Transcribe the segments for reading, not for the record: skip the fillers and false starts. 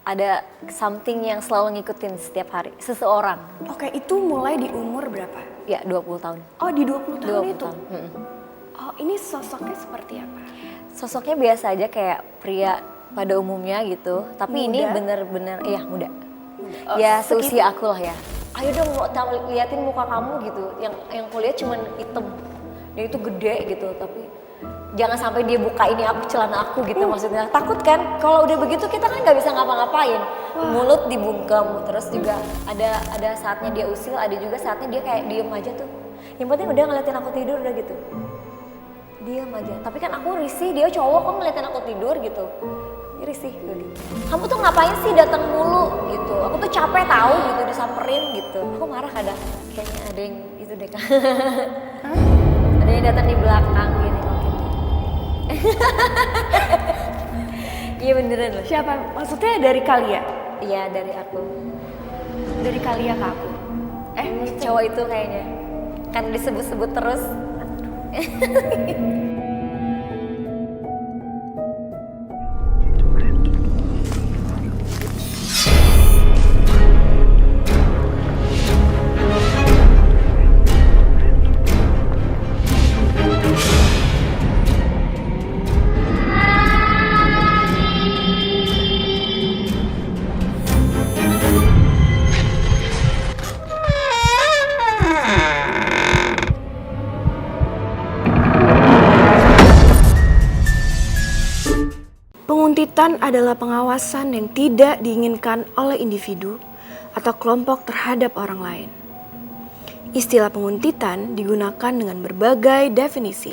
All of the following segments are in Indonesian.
ada something yang selalu ngikutin setiap hari, seseorang. Oke, itu mulai di umur berapa? Ya 20 tahun. Oh, di 20 tahun 20 itu? tahun. Oh, ini sosoknya seperti apa? Sosoknya biasa aja kayak pria pada umumnya gitu. Tapi ini Muda? bener-bener, iya muda. Oh, Ya seusia aku lah ya. Ayo dong mau liatin muka kamu gitu. Yang kulihat cuman hitam. Dan itu gede gitu, tapi jangan sampai dia buka ini aku celana aku gitu maksudnya. Takut kan kalau udah begitu kita kan nggak bisa ngapa-ngapain. Mulut dibungkem, terus juga ada saatnya dia usil, ada juga saatnya dia kayak diem aja tuh. Yang penting udah ngeliatin aku tidur udah gitu. Diem aja. Tapi kan aku risih, dia cowok kok ngeliatin aku tidur gitu. Dia risih tuh dia. Kamu tuh ngapain sih datang mulu gitu. Aku tuh capek tahu gitu disamperin gitu. Aku marah kadang. Kayaknya ada yang itu deh kan. Ada yang datang di belakang gini mungkin. Iya beneran loh. Siapa? Maksudnya dari Kalia? Iya dari aku. Dari Kalia ke aku? Cowok itu kayaknya. Kan disebut-sebut terus. Penguntitan adalah pengawasan yang tidak diinginkan oleh individu atau kelompok terhadap orang lain. Istilah penguntitan digunakan dengan berbagai definisi.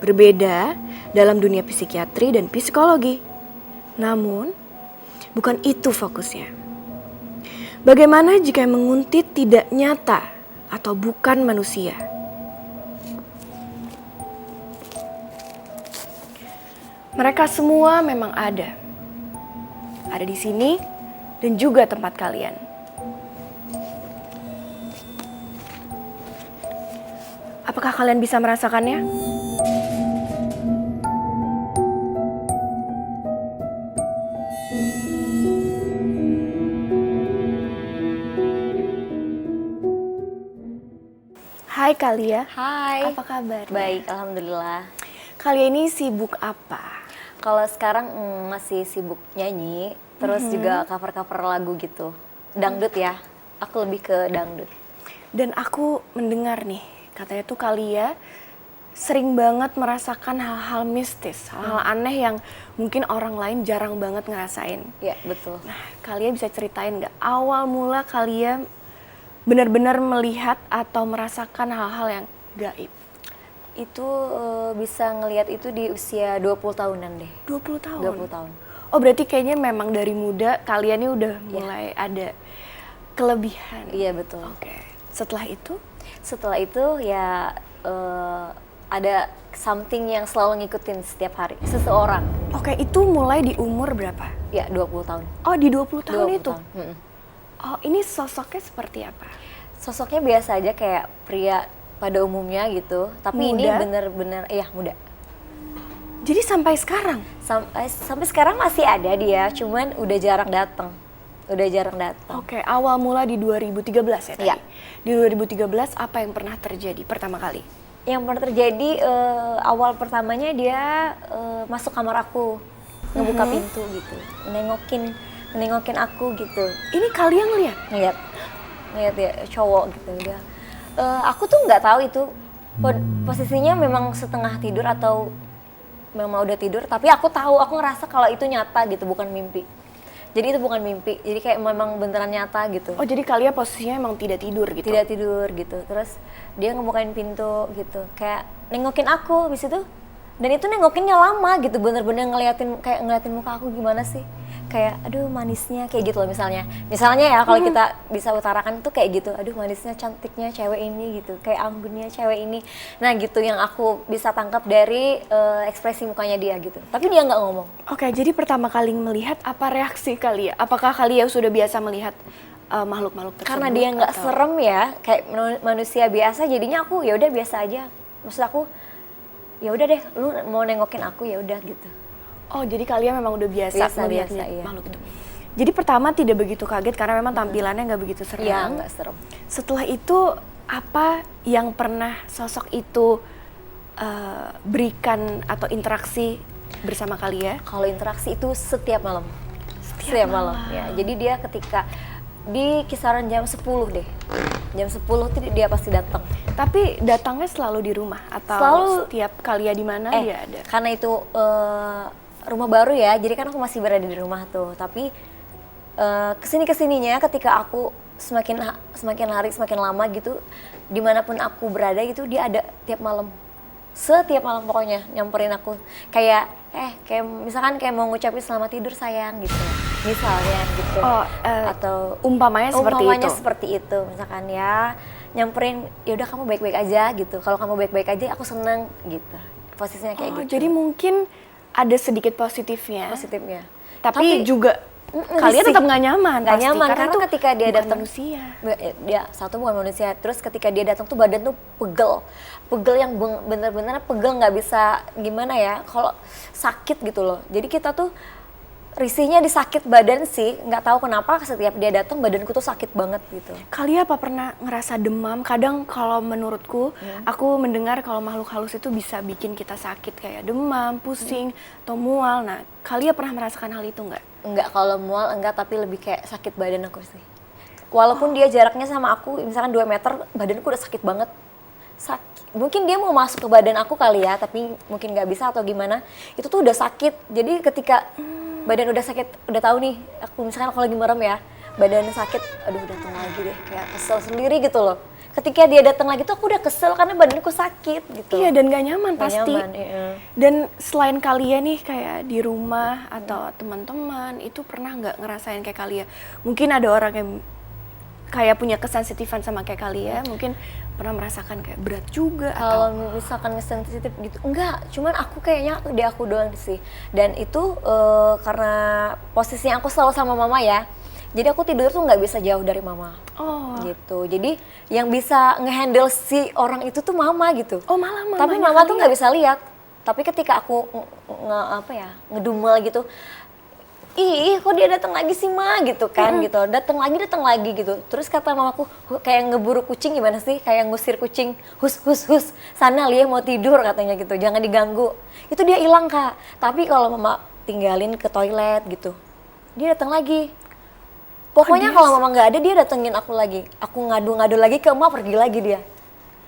Berbeda dalam dunia psikiatri dan psikologi. Namun, bukan itu fokusnya. Bagaimana jika yang menguntit tidak nyata atau bukan manusia? Mereka semua memang ada. Ada di sini dan juga tempat kalian. Apakah kalian bisa merasakannya? Hai Kalia. Hai. Apa kabar? Baik, alhamdulillah. Kalia ini sibuk apa? Kalau sekarang masih sibuk nyanyi, terus juga cover-cover lagu gitu. Dangdut ya, aku lebih ke dangdut. Dan aku mendengar nih, katanya tuh Kalia sering banget merasakan hal-hal mistis, hal-hal aneh yang mungkin orang lain jarang banget ngerasain. Ya, betul. Nah, Kalia bisa ceritain nggak awal mula Kalia benar-benar melihat atau merasakan hal-hal yang gaib? Itu bisa ngelihat itu di usia 20 tahunan deh. 20 tahun? 20 tahun. Oh, berarti kayaknya memang dari muda kalian ini udah mulai ada kelebihan. Iya, betul. Oke. Setelah itu? Setelah itu ya ada something yang selalu ngikutin setiap hari, seseorang. Oke, itu mulai di umur berapa? Ya, 20 tahun. Oh, di 20 tahun 20 itu? tahun. Oh, ini sosoknya seperti apa? Sosoknya biasa aja kayak pria pada umumnya gitu, tapi ini Muda? bener-bener muda. Jadi sampai sekarang? Sampai sekarang masih ada dia, cuman udah jarang datang. Oke, awal mula di 2013 ya tadi? Iya. Di 2013 apa yang pernah terjadi pertama kali? Yang pernah terjadi awal pertamanya dia masuk kamar aku, ngebuka pintu gitu, nengokin aku gitu. Ini kalian lihat? Ngeliat ya cowok gitu dia. Aku tuh nggak tahu itu posisinya memang setengah tidur atau memang udah tidur, tapi aku ngerasa kalau itu nyata gitu, bukan mimpi. Jadi itu bukan mimpi, jadi kayak memang beneran nyata gitu. Oh, jadi kalian posisinya emang tidak tidur gitu? Tidak tidur gitu, terus dia ngebukain pintu gitu, kayak nengokin aku habis itu. Dan itu nengokinnya lama gitu, bener-bener ngeliatin muka aku gimana sih. Kayak aduh manisnya kayak gitu loh misalnya ya kalau kita bisa utarakan tuh kayak gitu, aduh manisnya cantiknya cewek ini gitu, kayak anggunnya cewek ini. Nah gitu yang aku bisa tangkap dari ekspresi mukanya dia gitu, tapi dia nggak ngomong. Oke, jadi pertama kali melihat apa reaksi kalian? Apakah kalian sudah biasa melihat makhluk-makhluk tersebut? Karena dia nggak serem ya, kayak manusia biasa, jadinya aku ya udah biasa aja. Maksud aku ya udah deh, lu mau nengokin aku ya udah gitu. Oh, jadi kalian memang udah biasa melihat iya. makhluk itu. Jadi pertama tidak begitu kaget karena memang tampilannya nggak begitu Iya, seram. nggak serem. Setelah itu apa yang pernah sosok itu berikan atau interaksi bersama Khalia? Kalau interaksi itu setiap malam. Setiap malam. Ya, jadi dia ketika di kisaran jam 10 deh. Jam 10 tuh dia pasti datang. Tapi datangnya selalu di rumah atau Selalu. setiap Khalia di mana dia ada? Karena itu rumah baru ya, jadi kan aku masih berada di rumah tuh. Tapi kesininya ketika aku semakin hari semakin lama gitu, dimanapun aku berada gitu dia ada tiap malam. Setiap malam pokoknya nyamperin aku kayak misalkan kayak mau ngucapin selamat tidur sayang gitu misalnya gitu. Atau umpamanya seperti itu misalkan ya, nyamperin ya udah kamu baik-baik aja gitu, kalau kamu baik-baik aja aku seneng gitu, posisinya kayak gitu. Jadi mungkin ada sedikit positifnya tapi juga kalian tetap nggak nyaman Nggak pasti, nyaman karena karena tuh ketika dia bukan datang manusia. Dia satu bukan manusia, terus ketika dia datang tuh badan tuh pegel yang bener-bener pegel, nggak bisa gimana ya kalau sakit gitu loh. Jadi kita tuh risihnya di sakit badan sih, nggak tahu kenapa setiap dia datang badanku tuh sakit banget gitu. Kalian apa pernah ngerasa demam? Kadang kalau menurutku, aku mendengar kalau makhluk halus itu bisa bikin kita sakit kayak demam, pusing, atau mual. Nah, kalian pernah merasakan hal itu nggak? Enggak, kalau mual enggak, tapi lebih kayak sakit badan aku sih. Walaupun dia jaraknya sama aku misalkan 2 meter, badanku udah sakit banget. Mungkin dia mau masuk ke badan aku kali ya, tapi mungkin nggak bisa atau gimana. Itu tuh udah sakit. Jadi ketika badan udah sakit, udah tahu nih, aku misalkan aku lagi merem ya, badannya sakit, aduh datang lagi deh, kayak kesel sendiri gitu loh. Ketika dia datang lagi tuh aku udah kesel karena badanku sakit gitu. Iya, dan gak nyaman Nggak pasti. nyaman, iya. Dan selain kalian nih kayak di rumah atau teman-teman, itu pernah nggak ngerasain kayak kalian? Mungkin ada orang yang kayak punya kesensitifan sama kayak kalian, mungkin pernah merasakan kayak berat juga Kalau atau misalkan sensitif gitu, enggak, cuman aku kayaknya di aku doang sih. Dan itu karena posisinya aku selalu sama mama ya, jadi aku tidur tuh nggak bisa jauh dari mama. Gitu. Jadi yang bisa ngehandle si orang itu tuh mama gitu. malah mamanya Tapi mama tuh Khalia. nggak bisa lihat. Tapi ketika aku ngedumel gitu, ih kok dia datang lagi sih ma gitu kan gitu, datang lagi gitu. Terus kata mamaku kayak ngeburu kucing gimana sih, kayak ngusir kucing, hus sana Lia mau tidur katanya gitu, jangan diganggu. Itu dia hilang Kak. Tapi kalau mama tinggalin ke toilet gitu, dia datang lagi. Pokoknya kalau mama nggak ada dia datengin aku lagi, aku ngadu lagi ke emak, pergi lagi dia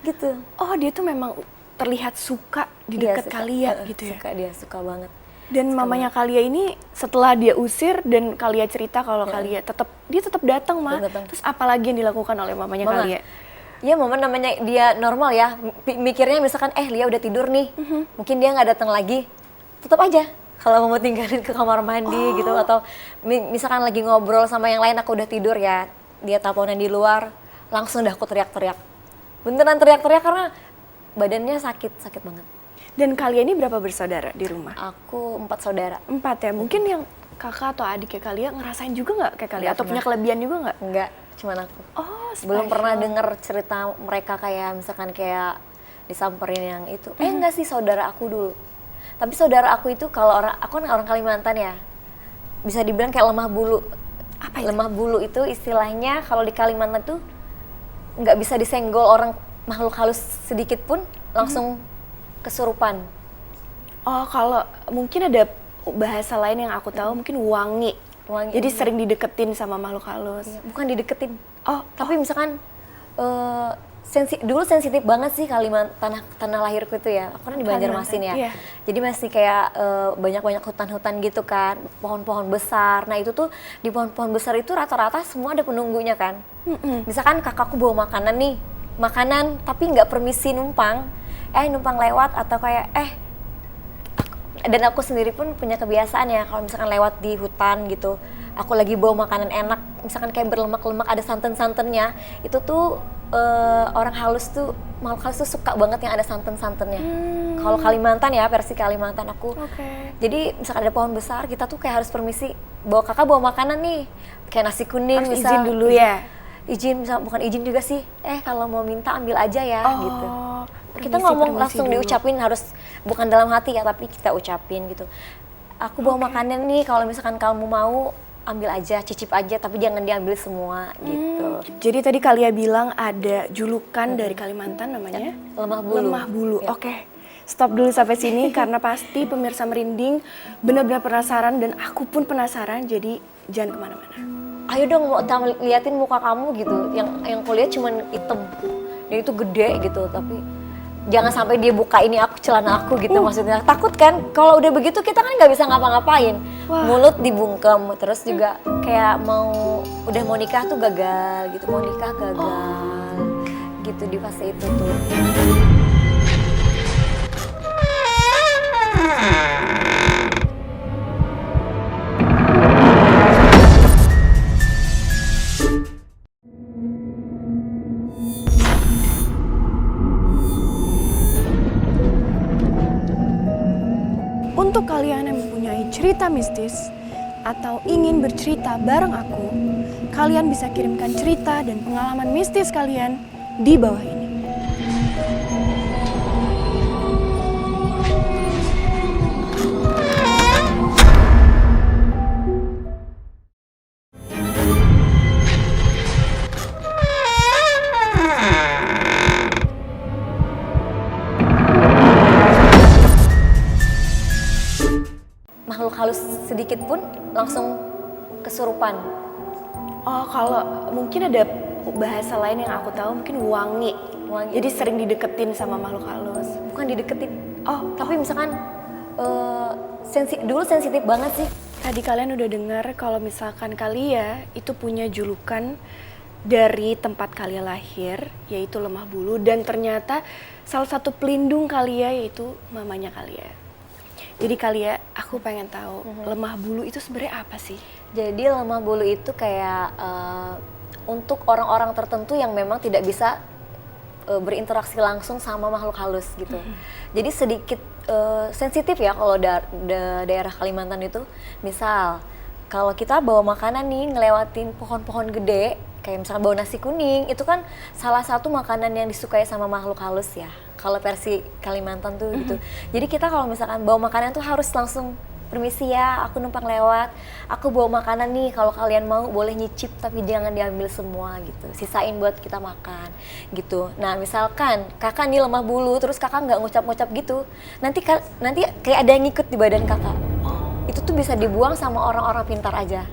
gitu. Dia tuh memang terlihat suka di Dia dekat suka, Khalia gitu ya. Dia suka banget. Dan mamanya Khalia ini setelah dia usir dan Khalia cerita kalau Khalia dia tetap datang mah. Datang. Terus apalagi yang dilakukan oleh mamanya Mama. Khalia? Ya mama namanya dia normal ya, mikirnya misalkan Lia udah tidur nih, mungkin dia nggak datang lagi, tetap aja kalau mau tinggalin ke kamar mandi gitu, atau misalkan lagi ngobrol sama yang lain aku udah tidur ya, dia teleponan di luar, langsung dah aku teriak-teriak, beneran teriak-teriak karena badannya sakit banget. Dan kalian ini berapa bersaudara di rumah? Aku 4 saudara. 4 ya, mungkin yang kakak atau adik kayak kalian ngerasain juga nggak kayak kalian? Nggak Atau punya pernah. kelebihan juga nggak? Enggak, cuman aku. Special. Belum pernah denger cerita mereka kayak misalkan kayak disamperin yang itu. Enggak sih, saudara aku dulu. Tapi saudara aku itu kalau aku kan orang Kalimantan ya, bisa dibilang kayak lemah bulu. Apa itu? Lemah bulu itu istilahnya kalau di Kalimantan tuh nggak bisa disenggol orang makhluk halus sedikit pun langsung kesurupan. Kalau mungkin ada bahasa lain yang aku tahu mungkin wangi. Jadi sering dideketin sama makhluk halus. Bukan dideketin. Tapi misalkan dulu sensitif banget sih Kalimantan, tanah lahirku itu ya. Aku kan di Banjarmasin ya. Iya. Jadi masih kayak banyak-banyak hutan-hutan gitu kan, pohon-pohon besar. Nah, itu tuh di pohon-pohon besar itu rata-rata semua ada penunggunya kan. Misalkan kakakku bawa makanan nih, tapi nggak permisi numpang. Numpang lewat atau kayak dan aku sendiri pun punya kebiasaan ya kalau misalkan lewat di hutan gitu, aku lagi bawa makanan enak, misalkan kayak berlemak-lemak ada santan-santannya, itu tuh orang halus tuh, makhluk halus tuh suka banget yang ada santan-santannya. Kalau Kalimantan ya, versi Kalimantan aku. Jadi misalkan ada pohon besar, kita tuh kayak harus permisi, kakak bawa makanan nih, kayak nasi kuning. Harus izin dulu ya? Izin, bukan izin juga sih, kalau mau minta ambil aja ya gitu. Kita Permisi, ngomong permisi langsung dulu. diucapin, harus bukan dalam hati ya, tapi kita ucapin gitu. Aku bawa makanan nih, kalau misalkan kamu mau ambil aja, cicip aja, tapi jangan diambil semua gitu. Jadi tadi Kalia bilang ada julukan dari Kalimantan namanya Lemah bulu. Lemah bulu. Ya. Oke. Stop dulu sampai sini karena pasti pemirsa Merinding benar-benar penasaran dan aku pun penasaran, jadi jangan kemana-mana. Ayo dong mau liatin muka kamu gitu, yang kulihat cuman hitam, dan itu gede gitu, tapi jangan sampai dia buka ini aku celana aku gitu maksudnya. Takut kan kalau udah begitu kita kan nggak bisa ngapa-ngapain. Wah. Mulut dibungkem, terus juga kayak udah mau nikah tuh gagal gitu, mau nikah gagal gitu di fase itu tuh. Untuk kalian yang mempunyai cerita mistis atau ingin bercerita bareng aku, kalian bisa kirimkan cerita dan pengalaman mistis kalian di bawah ini. Makhluk halus sedikit pun langsung kesurupan. Oh, kalau mungkin ada bahasa lain yang aku tahu mungkin wangi. Wangi. Jadi sering dideketin sama makhluk halus. Bukan dideketin. Oh, Tapi misalkan dulu sensitif banget sih. tadi kalian udah dengar kalau misalkan Kalia itu punya julukan dari tempat Kalia lahir, yaitu Lemah Bulu, dan ternyata salah satu pelindung Kalia yaitu mamanya Kalia. Jadi Kalia, aku pengen tahu Lemah Bulu itu sebenarnya apa sih? Jadi lemah bulu itu kayak untuk orang-orang tertentu yang memang tidak bisa berinteraksi langsung sama makhluk halus gitu. Jadi sedikit sensitif ya kalau daerah Kalimantan itu. Misal kalau kita bawa makanan nih ngelewatin pohon-pohon gede, kayak misalnya bawa nasi kuning, itu kan salah satu makanan yang disukai sama makhluk halus ya. Kalau versi Kalimantan tuh gitu. Jadi kita kalau misalkan bawa makanan tuh harus langsung permisi ya, aku numpang lewat. Aku bawa makanan nih, kalau kalian mau boleh nyicip tapi jangan diambil semua gitu. Sisain buat kita makan gitu. Nah misalkan kakak nih lemah bulu, terus kakak nggak ngucap-ngucap gitu, nanti kayak ada yang ngikut di badan kakak. Itu tuh bisa dibuang sama orang-orang pintar aja,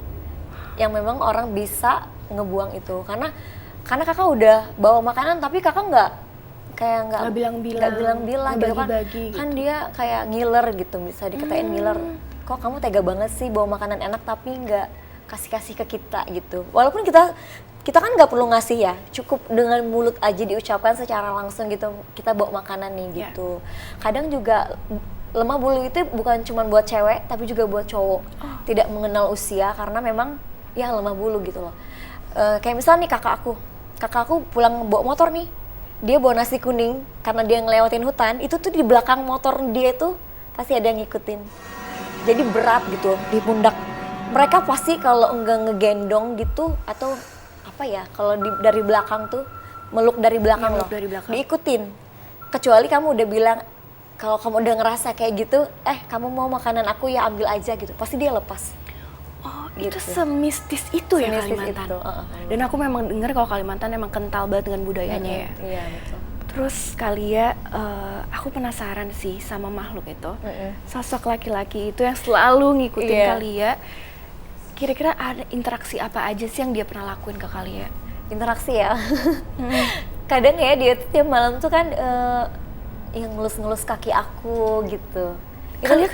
yang memang orang bisa ngebuang itu. Karena kakak udah bawa makanan tapi kakak nggak bilang-bilang gitu kan. bagi-bagi Kan gitu. dia kayak ngiler gitu, bisa dikatain ngiler. Kok kamu tega banget sih bawa makanan enak tapi nggak kasih ke kita gitu. Walaupun kita kan nggak perlu ngasih ya, cukup dengan mulut aja diucapkan secara langsung gitu, kita bawa makanan nih gitu. Kadang juga lemah bulu itu bukan cuma buat cewek tapi juga buat cowok. Tidak mengenal usia karena memang ya lemah bulu gitu loh. Kayak misalnya nih kakak aku pulang bawa motor nih, dia bawa nasi kuning karena dia ngelewatin hutan, itu tuh di belakang motor dia itu pasti ada yang ngikutin. Jadi berat gitu di pundak. Mereka pasti kalau enggak ngegendong gitu atau apa ya, kalau dari belakang tuh meluk dari belakang loh, dari belakang. diikutin. Kecuali kamu udah bilang, kalau kamu udah ngerasa kayak gitu, kamu mau makanan aku ya ambil aja gitu, pasti dia lepas. Oh, Gitu. itu semistis itu ya Semistis Kalimantan. itu, Dan aku memang dengar kalau Kalimantan emang kental banget dengan budayanya ya. Iya betul. Terus Kalia, aku penasaran sih sama makhluk itu. Sosok laki-laki itu yang selalu ngikutin Iya. Kalia. Kira-kira ada interaksi apa aja sih yang dia pernah lakuin ke Kalia? Interaksi ya. Kadang ya dia tuh tiap malam tuh kan yang ngelus-ngelus kaki aku gitu. Kalia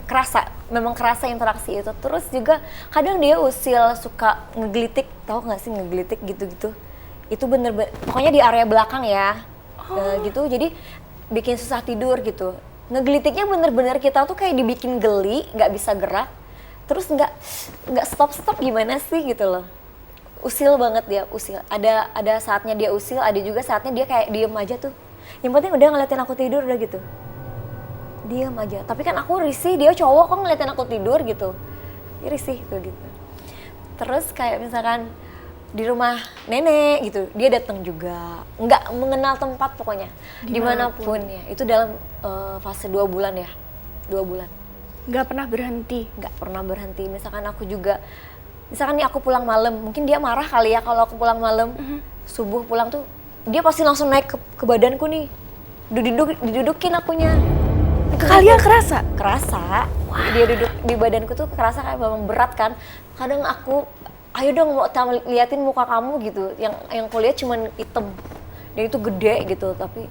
kerasa, memang kerasa interaksi itu. Terus juga kadang dia usil, suka ngegelitik, tahu nggak sih ngegelitik gitu-gitu. Itu bener-bener, pokoknya di area belakang ya, gitu. Jadi bikin susah tidur gitu. Ngegelitiknya bener-bener kita tuh kayak dibikin geli, nggak bisa gerak. Terus nggak stop gimana sih gitu loh. Usil banget dia, usil. Ada saatnya dia usil, ada juga saatnya dia kayak diem aja tuh. Yang penting udah ngeliatin aku tidur udah gitu. Diem aja. Tapi kan aku risih, dia cowok kok ngeliatin aku tidur gitu. Dia risih tuh gitu. Terus kayak misalkan di rumah nenek gitu, dia datang juga. Nggak mengenal tempat pokoknya. Dimanapun ya. Itu dalam fase 2 bulan ya. 2 bulan. Nggak pernah berhenti. Nggak pernah berhenti. Misalkan aku juga misalkan nih aku pulang malam, mungkin dia marah kali ya kalau aku pulang malam, subuh pulang tuh dia pasti langsung naik ke badanku nih, didudukin akunya. Kalian kerasa? Kerasa, dia duduk di badanku tuh kerasa kayak memang berat kan. Kadang aku, ayo dong mau liatin muka kamu gitu, yang kulihat cuman hitam dan itu gede gitu, tapi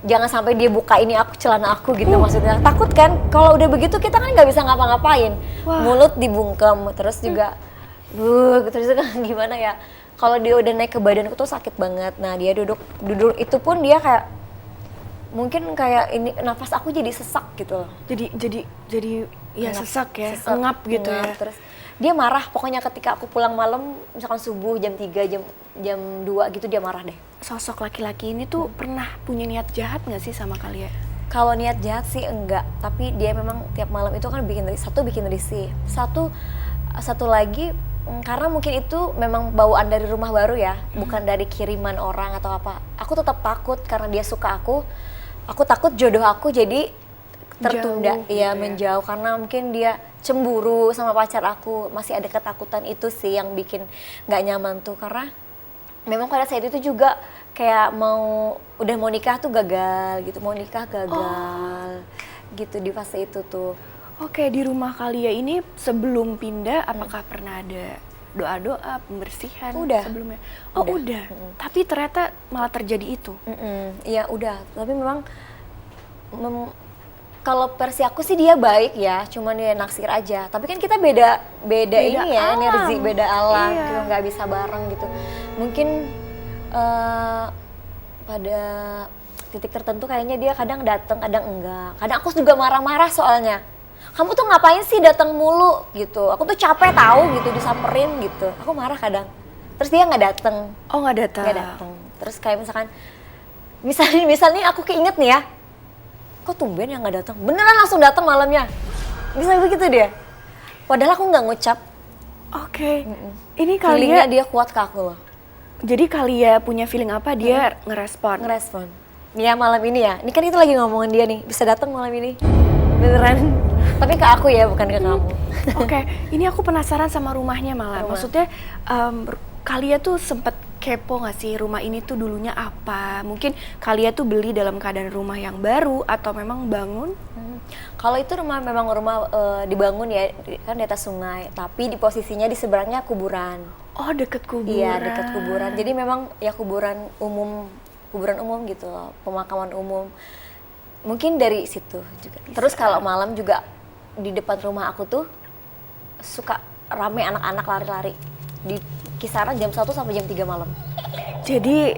jangan sampai dia buka ini aku celana aku gitu maksudnya. Takut kan kalau udah begitu kita kan nggak bisa ngapa-ngapain. Wah. Mulut dibungkem terus juga terus kan gimana ya. Kalau dia udah naik ke badanku tuh sakit banget. Nah, dia duduk itu pun dia kayak mungkin kayak ini nafas aku jadi sesak gitu loh. Jadi ya Engap, sesak ya, sesak, engap gitu engap. ya. Terus dia marah pokoknya ketika aku pulang malam misalkan subuh jam 3 jam 2 gitu dia marah deh. Sosok laki-laki ini tuh pernah punya niat jahat nggak sih sama kalian? Kalau niat jahat sih enggak, tapi dia memang tiap malam itu kan bikin risih. Satu lagi karena mungkin itu memang bawaan dari rumah baru ya, bukan dari kiriman orang atau apa. Aku tetap takut karena dia suka aku. Aku takut jodoh aku jadi tertunda, Jauh gitu ya. menjauh karena mungkin dia cemburu sama pacar aku. Masih ada ketakutan itu sih yang bikin nggak nyaman tuh, karena memang pada saat itu juga kayak udah mau nikah tuh gagal gitu, gitu di fase itu tuh. Oke, di rumah kalian ini sebelum pindah apakah pernah ada doa-doa pembersihan Udah. sebelumnya? Oh udah. Tapi ternyata malah terjadi itu. Iya udah, tapi memang kalau versi aku sih dia baik ya, cuman dia naksir aja. Tapi kan kita beda ini ya, alam. energi, beda alam, Iya. gitu, nggak bisa bareng gitu. Mungkin pada titik tertentu kayaknya dia kadang datang, kadang enggak. Kadang aku juga marah-marah soalnya. Kamu tuh ngapain sih datang mulu gitu? Aku tuh capek tahu gitu disamperin gitu. Aku marah kadang. Terus dia nggak datang. Oh nggak datang. Nggak datang. Terus kayak misalnya aku keinget nih ya, kok tumben yang nggak datang? Beneran langsung datang malamnya. Bisa begitu dia. Padahal aku nggak ngucap. Oke. Ini Feelingnya kalian dia kuat ke aku loh. jadi kalian punya feeling apa dia ngerespon? Ngerespon. Nih ya malam ini ya. Ini kan kita lagi ngomongin dia nih. Bisa datang malam ini. Beneran. Tapi ke aku ya, bukan ke kamu. Oke, ini aku penasaran sama rumahnya malah. Rumah. Maksudnya kalian tuh sempet kepo nggak sih rumah ini tuh dulunya apa? Mungkin kalian tuh beli dalam keadaan rumah yang baru atau memang bangun? Kalau itu memang rumah dibangun ya, kan di atas sungai. Tapi di posisinya di seberangnya kuburan. Oh deket kuburan. Iya, dekat kuburan. Jadi memang ya kuburan umum gitu loh, pemakaman umum. Mungkin dari situ juga. Terus kalau malam juga di depan rumah aku tuh suka rame anak-anak lari-lari di kisaran jam 1 sampai jam 3 malam. Jadi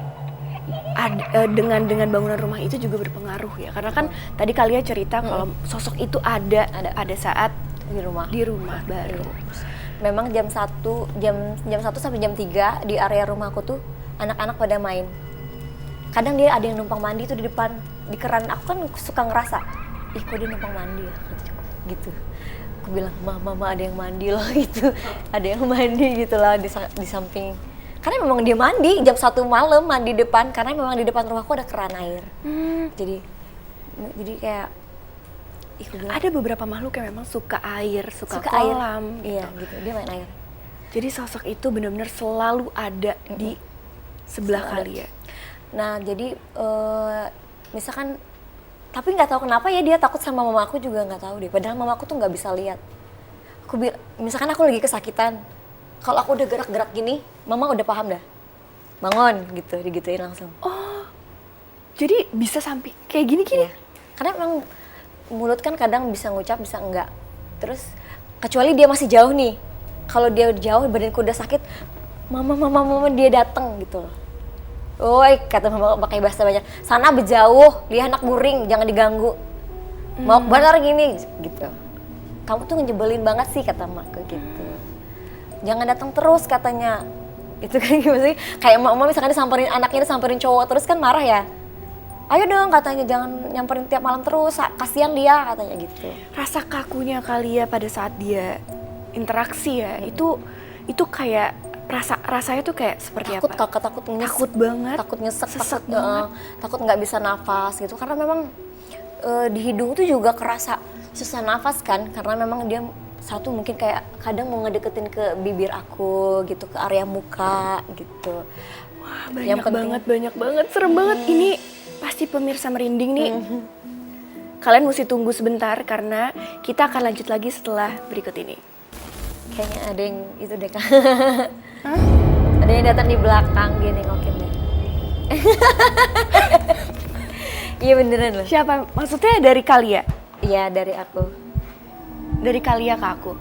dengan bangunan rumah itu juga berpengaruh ya. Karena kan tadi kalian cerita kalau sosok itu ada saat Di rumah. baru. Memang jam 1 sampai jam 3 di area rumahku tuh anak-anak pada main. Kadang dia ada yang numpang mandi tuh di depan di keran. Aku kan suka ngerasa, ih kok dia numpang mandi ya gitu. Aku bilang, mama ada yang mandi loh gitu. Ada yang mandi gitu lah di samping. Karena memang dia mandi jam 1 malam mandi depan, karena memang di depan rumahku ada keran air. Jadi kayak Ada beberapa makhluk yang memang suka air, suka air. kolam. Iya gitu, dia main air. Jadi sosok itu benar-benar selalu ada di sebelah Selalu ada. kalian. Nah jadi misalkan, tapi nggak tahu kenapa ya dia takut sama mama aku juga nggak tahu deh. Padahal mama aku tuh nggak bisa lihat. Misalkan aku lagi kesakitan, kalau aku udah gerak-gerak gini, mama udah paham dah. Bangun gitu, digituin langsung. Oh, jadi bisa sampai kayak gini-gini? Iya. Karena memang mulut kan kadang bisa ngucap, bisa enggak. Terus kecuali dia masih jauh nih. Kalau dia jauh, badanku udah sakit, mama dia datang gitu loh. Woi, kata mama pakai bahasa banyak. Sana berjauh, dia anak guring, jangan diganggu. Mau benar gini gitu. Kamu tuh ngejebelin banget sih kata mamaku gitu. Jangan datang terus katanya. Itu kan gimana sih? Kayak mama misalkan disamperin anaknya, disamperin cowok terus kan marah ya. Ayo dong katanya, jangan nyamperin tiap malam terus, kasihan dia katanya gitu. Rasa kakunya kalian pada saat dia interaksi ya, itu kayak rasanya tuh kayak seperti Takut, apa? takut nyesek, Takut banget, takut nyesek, sesek takut banget. takut nggak bisa nafas gitu, karena memang di hidung tuh juga kerasa susah nafas kan, karena memang dia satu mungkin kayak kadang mau ngedeketin ke bibir aku gitu, ke area muka gitu. Wah, Yang penting- banyak banget, serem banget. Ini pasti pemirsa merinding nih. Kalian mesti tunggu sebentar karena kita akan lanjut lagi setelah berikut ini. Kayaknya ada yang itu deh Kak. Hah? Ada yang datang di belakang dia nengokin deh. Iya beneran loh. Siapa? Maksudnya dari Kalia? Iya dari aku. Dari Kalia ke aku?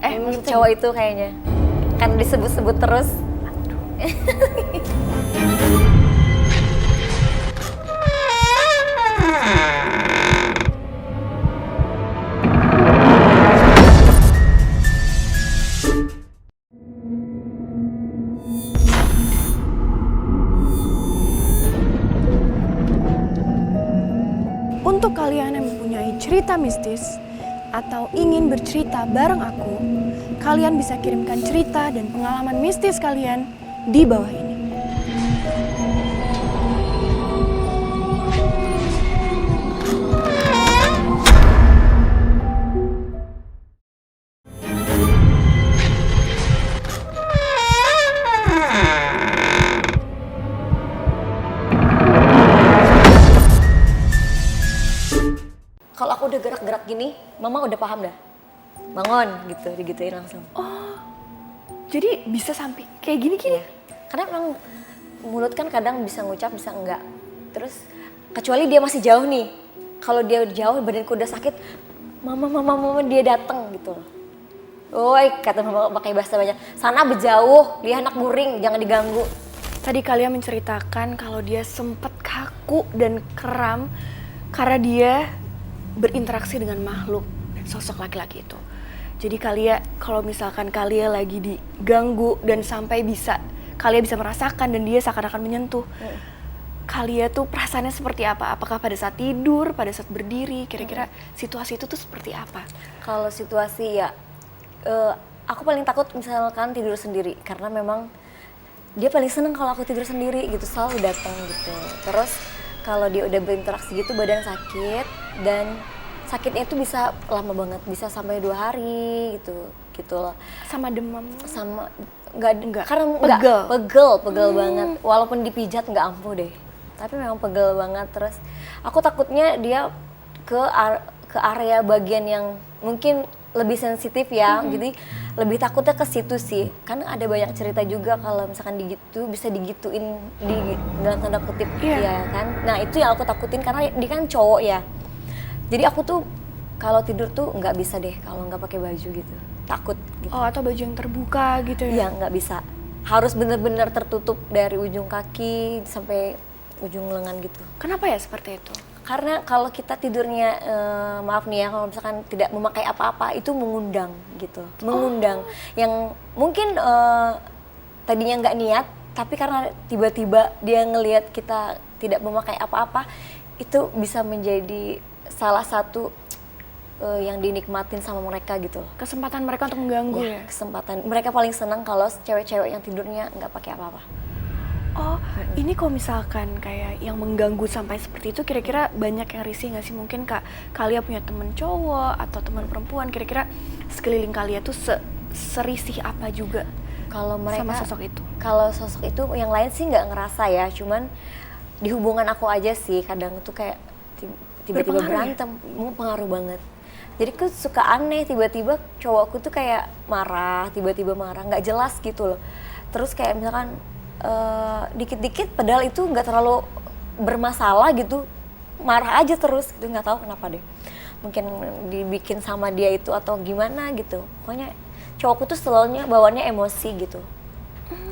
Maksudnya Cowok itu kayaknya. Kan disebut-sebut terus. untuk kalian yang mempunyai cerita mistis atau ingin bercerita bareng aku, kalian bisa kirimkan cerita dan pengalaman mistis kalian di bawah ini. Kalau aku udah gerak-gerak gini, mama udah paham dah. Bangun gitu, digituin langsung. Jadi bisa sampai kayak gini-gini? Karena memang mulut kan kadang bisa ngucap, bisa enggak. Terus kecuali dia masih jauh nih. Kalau dia jauh, badanku udah sakit, mama dia datang gitu loh. Woi, kata mama pakai bahasa banyak. Sana berjauh, dia anak guring, jangan diganggu. Tadi kalian menceritakan kalau dia sempat kaku dan kram karena dia berinteraksi dengan makhluk dan sosok laki-laki itu. Jadi kalau misalkan kalian lagi diganggu dan sampai kalian bisa merasakan dan dia seakan-akan menyentuh. Kalian tuh perasaannya seperti apa? Apakah pada saat tidur, pada saat berdiri? Kira-kira situasi itu tuh seperti apa? Kalau situasi ya, aku paling takut misalkan tidur sendiri. Karena memang dia paling seneng kalau aku tidur sendiri gitu, selalu datang gitu. Terus kalau dia udah berinteraksi gitu badan sakit dan sakitnya itu bisa lama banget, bisa sampai 2 hari gitu loh. Sama demam? Sama enggak karena pegel banget. Walaupun dipijat nggak ampuh deh. Tapi memang pegel banget. Terus aku takutnya dia ke area bagian yang mungkin lebih sensitif ya. Jadi lebih takutnya ke situ sih. Karena ada banyak cerita juga kalau misalkan bisa digituin dalam tanda kutip ya kan. Nah, itu yang aku takutin karena dia kan cowok ya. Jadi aku tuh kalau tidur tuh nggak bisa deh kalau nggak pakai baju gitu. Takut gitu. Oh, atau baju yang terbuka gitu ya? Iya, nggak bisa. Harus benar-benar tertutup dari ujung kaki sampai ujung lengan gitu. Kenapa ya seperti itu? Karena kalau kita tidurnya, maaf nih ya, kalau misalkan tidak memakai apa-apa itu mengundang gitu. Mengundang. Yang mungkin tadinya nggak niat, tapi karena tiba-tiba dia ngelihat kita tidak memakai apa-apa, itu bisa menjadi salah satu yang dinikmatin sama mereka gitu loh. Kesempatan mereka untuk mengganggu ya? Kesempatan. Mereka paling senang kalau cewek-cewek yang tidurnya nggak pakai apa-apa. Oh, ini kok misalkan kayak yang mengganggu sampai seperti itu, kira-kira banyak yang risih nggak sih? Mungkin kalian punya temen cowok atau teman perempuan, kira-kira sekeliling kalian tuh serisih apa juga Kalau mereka sama sosok itu? Kalau sosok itu yang lain sih nggak ngerasa ya, cuman di hubungan aku aja sih kadang tuh kayak tiba-tiba berantem, pengaruh banget. Jadi aku suka aneh, tiba-tiba cowokku tuh kayak marah, tiba-tiba marah, nggak jelas gitu loh. Terus kayak misalkan dikit-dikit padahal itu nggak terlalu bermasalah gitu, marah aja terus gitu, nggak tahu kenapa deh. Mungkin dibikin sama dia itu atau gimana gitu. Pokoknya cowokku tuh selalunya bawaannya emosi gitu.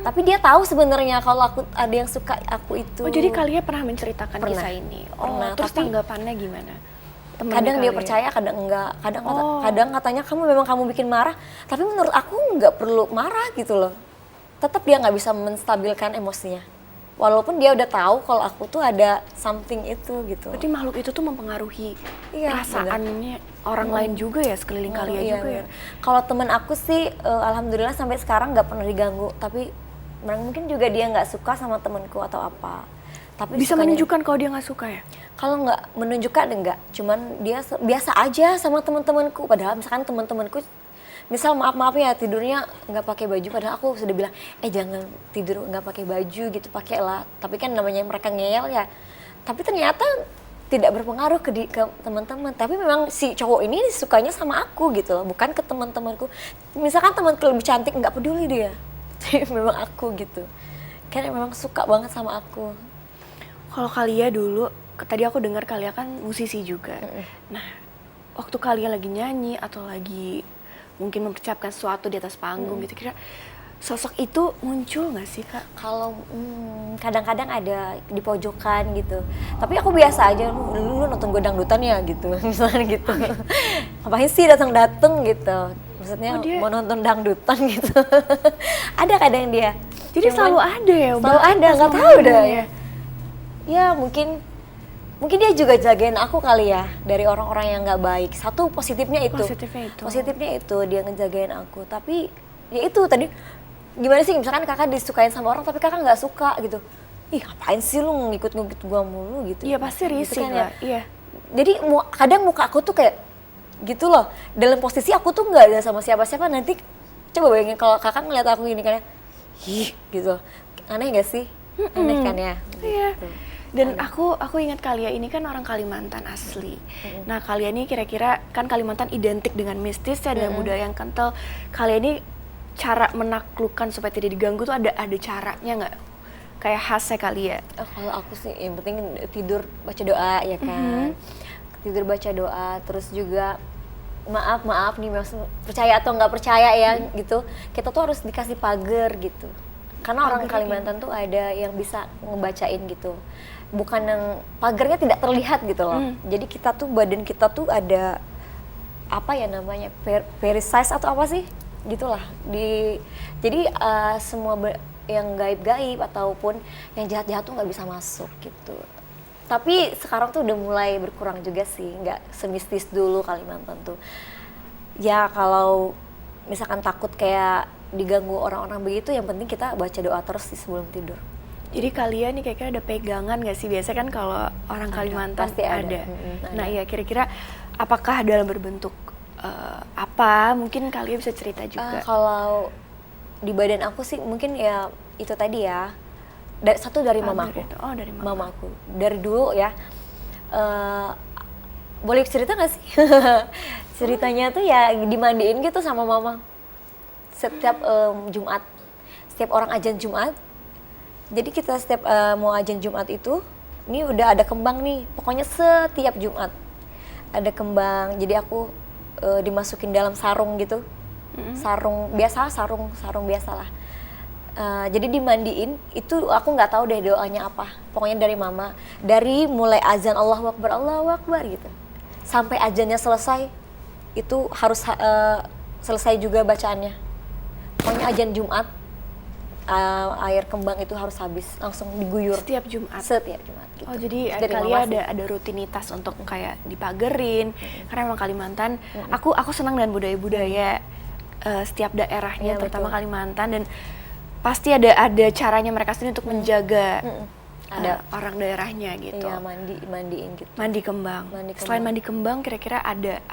Tapi dia tahu sebenarnya kalau aku ada yang suka aku itu. Oh, jadi kalian pernah menceritakan Pernah. kisah ini? Pernah, Terus tapi tanggapannya gimana? Temennya kadang dia kalian? percaya, kadang enggak. Kadang katanya kamu bikin marah, tapi menurut aku nggak perlu marah gitu loh. Tetap dia nggak bisa menstabilkan emosinya. Walaupun dia udah tahu kalau aku tuh ada something itu gitu. Berarti makhluk itu tuh mempengaruhi Iya, perasaannya orang lain juga ya, sekeliling kalian Iya, juga ya? bener. Kalau temen aku sih, alhamdulillah sampai sekarang nggak pernah diganggu. Tapi mungkin juga dia nggak suka sama temenku atau apa. Tapi Bisa sukanya- menunjukkan kalau dia nggak suka ya? Kalau nggak menunjukkan enggak, cuman dia biasa aja sama teman-temanku. Padahal misalkan teman-temanku misal maaf ya tidurnya nggak pakai baju, padahal aku sudah bilang jangan tidur nggak pakai baju gitu, pakailah. Tapi kan namanya mereka ngeyel ya. Tapi ternyata tidak berpengaruh ke teman-teman. Tapi memang si cowok ini sukanya sama aku gitu loh, bukan ke teman-temanku. Misalkan temanku lebih cantik nggak peduli dia. Memang aku gitu. Karena memang suka banget sama aku. Kalau Kalia dulu, tadi aku dengar Kalia kan musisi juga. Nah, waktu Kalia lagi nyanyi atau lagi mungkin mempersiapkan sesuatu di atas panggung gitu, kira sosok itu muncul nggak sih Kak? Kalau kadang-kadang ada di pojokan gitu. Tapi aku biasa aja, lu nonton gue dangdutan ya gitu, misalnya gitu. Ngapain sih datang-datang gitu. Maksudnya mau nonton dangdutan gitu. Ada kadang dia. Jadi selalu ada ya? Selalu ada, nggak tahu dah ya. Ya mungkin dia juga jagain aku kali ya dari orang-orang yang nggak baik. Satu positifnya itu. Positifnya itu dia ngejagain aku. Tapi ya itu tadi gimana sih, misalkan kakak disukain sama orang tapi kakak nggak suka gitu. Ih ngapain sih lu ngikut-ngikut gua mulu gitu. Iya pasti risih gitu kan, lah. Iya. Jadi kadang muka aku tuh kayak gitu loh. Dalam posisi aku tuh nggak ada sama siapa-siapa. Nanti coba bayangin kalau kakak ngeliat aku gini kan ya. Ih gitu. Aneh gak sih? Aneh kan ya? Iya. Gitu. Dan aku ingat Kalia ini kan orang Kalimantan asli. Nah Kalia ini kira-kira kan Kalimantan identik dengan mistis ya, dengan budaya yang kental. Kalia ini cara menaklukkan supaya tidak diganggu tuh ada caranya nggak? Kayak khasnya Kalia. Kalau aku sih yang penting tidur baca doa ya kan. Tidur baca doa, terus juga maaf nih, percaya atau nggak percaya ya gitu. Kita tuh harus dikasih pagar gitu. Karena orang Kalimantan tuh ada yang bisa ngebacain gitu. Bukan yang pagarnya tidak terlihat gitu loh. Jadi kita tuh badan kita tuh ada apa ya namanya perisais atau apa sih? Gitulah. Jadi semua yang gaib-gaib ataupun yang jahat-jahat tuh nggak bisa masuk gitu. Tapi sekarang tuh udah mulai berkurang juga sih, nggak semistis dulu Kalimantan tuh. Ya kalau misalkan takut kayak diganggu orang-orang begitu, yang penting kita baca doa terus sih sebelum tidur. Jadi kalian nih kira-kira ada pegangan nggak sih? Biasanya kan kalau orang Kalimantan pasti ada. ada. Nah iya kira-kira apakah dalam berbentuk apa? Mungkin kalian bisa cerita juga. Kalau di badan aku sih mungkin ya itu tadi ya. Satu dari mamaku. Dari mamaku. Dari dulu ya. Boleh cerita nggak sih? Ceritanya tuh ya dimandiin gitu sama mama. Setiap Jumat. Setiap orang ajan Jumat. Jadi kita setiap mau ajan Jumat itu, ini udah ada kembang nih. Pokoknya setiap Jumat ada kembang. Jadi aku dimasukin dalam sarung gitu. Sarung biasa, sarung biasalah. Jadi dimandiin, itu aku nggak tahu deh doanya apa. Pokoknya dari mama, dari mulai azan Allahu Akbar gitu, sampai azannya selesai, itu harus selesai juga bacaannya. Pokoknya azan Jumat, air kembang itu harus habis, langsung diguyur. Setiap Jumat? Setiap Jumat gitu. Oh jadi kalian ada rutinitas untuk kayak dipagerin, karena memang Kalimantan, aku senang dengan budaya-budaya setiap daerahnya, terutama betul. Kalimantan, dan pasti ada caranya mereka sendiri untuk menjaga ada orang daerahnya gitu. Iya, mandiin gitu. Mandi kembang. Selain mandi kembang, kira-kira ada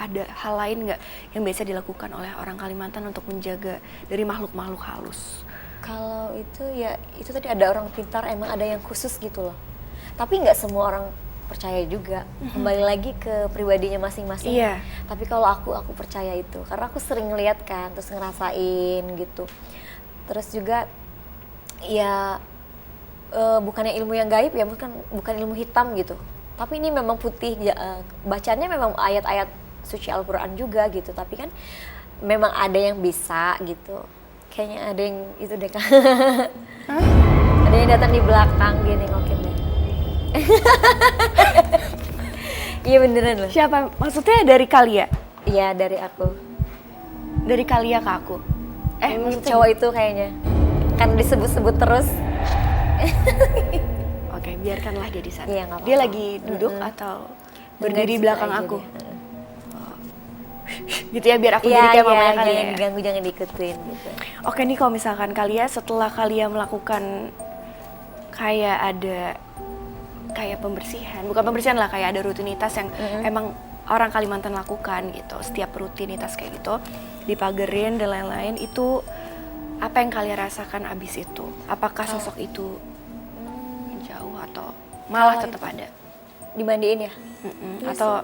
hal lain nggak yang biasa dilakukan oleh orang Kalimantan untuk menjaga dari makhluk-makhluk halus? Kalau itu ya itu tadi ada orang pintar, emang ada yang khusus gitu loh. Tapi nggak semua orang percaya juga. Kembali lagi ke pribadinya masing-masing. Iya. Tapi kalau aku percaya itu karena aku sering lihat kan, terus ngerasain gitu. Terus juga ya bukannya ilmu yang gaib ya, bukan ilmu hitam gitu. Tapi ini memang putih, bacanya memang ayat-ayat suci Al-Qur'an juga gitu. Tapi kan memang ada yang bisa gitu. Kayaknya ada yang itu deh kan. Ada yang datang di belakang dia nengokin deh. Iya beneran loh. Siapa? Maksudnya dari Kalia? Iya dari aku. Dari Kalia ke aku? Cowok itu kayaknya. Kan disebut-sebut terus. Oke, biarkanlah dia di sana. Iya, dia lagi duduk atau berdiri di belakang aku? Gitu ya, biar aku jadi kayak mamanya Kalia. Jangan diganggu, jangan diikutin gitu. Oke nih, kalau misalkan Kalia setelah Kalia melakukan kayak pembersihan, bukan pembersihan lah, kayak ada rutinitas yang emang orang Kalimantan lakukan gitu. Setiap rutinitas kayak gitu dipagerin dan lain-lain, itu apa yang kalian rasakan abis itu? Apakah sosok itu jauh atau malah tetap ada? Dimandiin ya?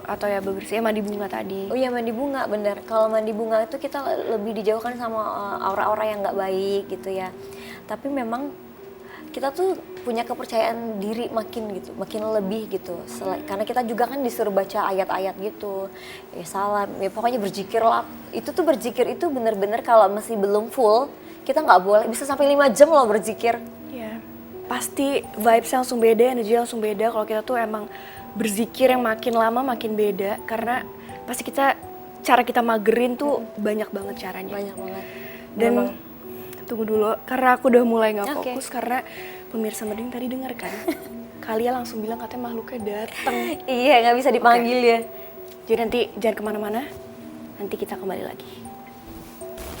Atau ya bebersih, mandi bunga tadi. Oh iya, mandi bunga, bener. Kalau mandi bunga itu kita lebih dijauhkan sama aura-aura yang nggak baik gitu ya. Tapi memang kita tuh punya kepercayaan diri makin lebih gitu. Karena kita juga kan disuruh baca ayat-ayat gitu. Ya salam, ya pokoknya berzikir lah. Itu tuh berzikir itu bener-bener kalau masih belum full, kita nggak boleh, bisa sampai 5 jam loh berzikir. Iya. Pasti vibes-nya langsung beda, energi langsung beda kalau kita tuh emang berzikir yang makin lama makin beda, karena pasti cara kita magerin tuh banyak banget caranya. Banyak banget. Dan memang. Tunggu dulu, karena aku udah mulai nggak fokus karena pemirsa Merding tadi dengar kan, kalian langsung bilang katanya makhluknya datang. Iya, nggak bisa dipanggil ya. Jadi nanti jangan kemana-mana, nanti kita kembali lagi.